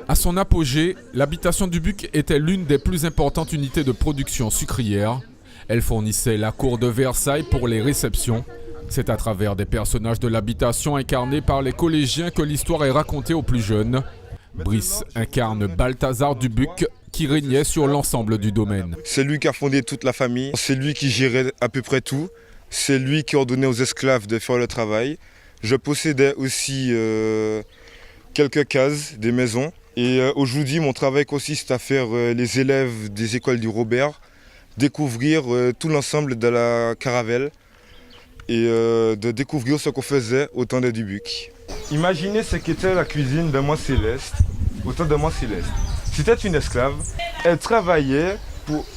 À son apogée, l'habitation du Buc était l'une des plus importantes unités de production sucrière. Elle fournissait la cour de Versailles pour les réceptions. C'est à travers des personnages de l'habitation incarnés par les collégiens que l'histoire est racontée aux plus jeunes. Brice incarne Balthazar du Buc, qui régnait sur l'ensemble du domaine. C'est lui qui a fondé toute la famille, c'est lui qui gérait à peu près tout, c'est lui qui ordonnait aux esclaves de faire le travail. Je possédais aussi quelques cases, des maisons. Et aujourd'hui, mon travail consiste à faire les élèves des écoles du Robert découvrir tout l'ensemble de la caravelle et de découvrir ce qu'on faisait au temps des Dubuc. Imaginez ce qu'était la cuisine de Mont Céleste, au temps de Mont Céleste. C'était une esclave, elle travaillait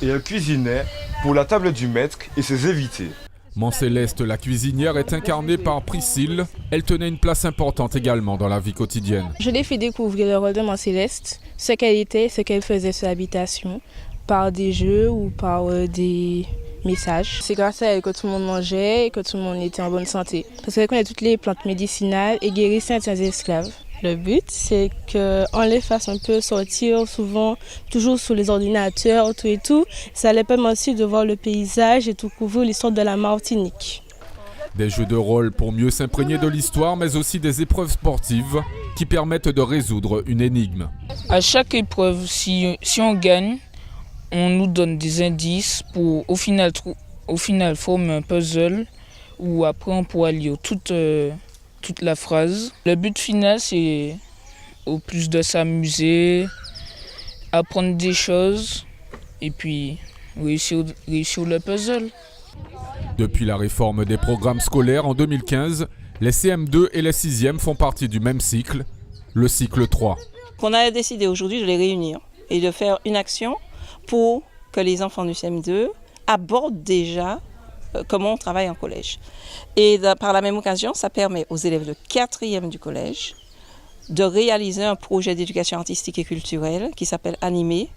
et elle cuisinait pour la table du maître et ses invités. Mont Céleste, la cuisinière, est incarnée par Priscille. Elle tenait une place importante également dans la vie quotidienne. Je l'ai fait découvrir le rôle de Mont Céleste, ce qu'elle était, ce qu'elle faisait sur l'habitation, par des jeux ou par des messages. C'est grâce à elle que tout le monde mangeait et que tout le monde était en bonne santé. Parce qu'elle connaît toutes les plantes médicinales et guérit certains esclaves. Le but, c'est qu'on les fasse un peu sortir, souvent, toujours sous les ordinateurs, tout et tout. Ça leur permet aussi de voir le paysage et de découvrir l'histoire de la Martinique. Des jeux de rôle pour mieux s'imprégner de l'histoire, mais aussi des épreuves sportives qui permettent de résoudre une énigme. À chaque épreuve, si on gagne, on nous donne des indices pour au final former un puzzle où après on pourra lire toute la phrase. Le but final, c'est au plus de s'amuser, apprendre des choses et puis réussir le puzzle. Depuis la réforme des programmes scolaires en 2015, les CM2 et les 6e font partie du même cycle, le cycle 3. On a décidé aujourd'hui de les réunir et de faire une action pour que les enfants du CM2 abordent déjà comment on travaille en collège. Et par la même occasion, ça permet aux élèves de 4e du collège de réaliser un projet d'éducation artistique et culturelle qui s'appelle Animer,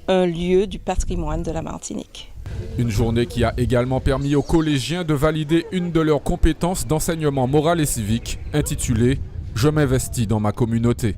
un lieu du patrimoine de la Martinique. Une journée qui a également permis aux collégiens de valider une de leurs compétences d'enseignement moral et civique, intitulée « Je m'investis dans ma communauté ».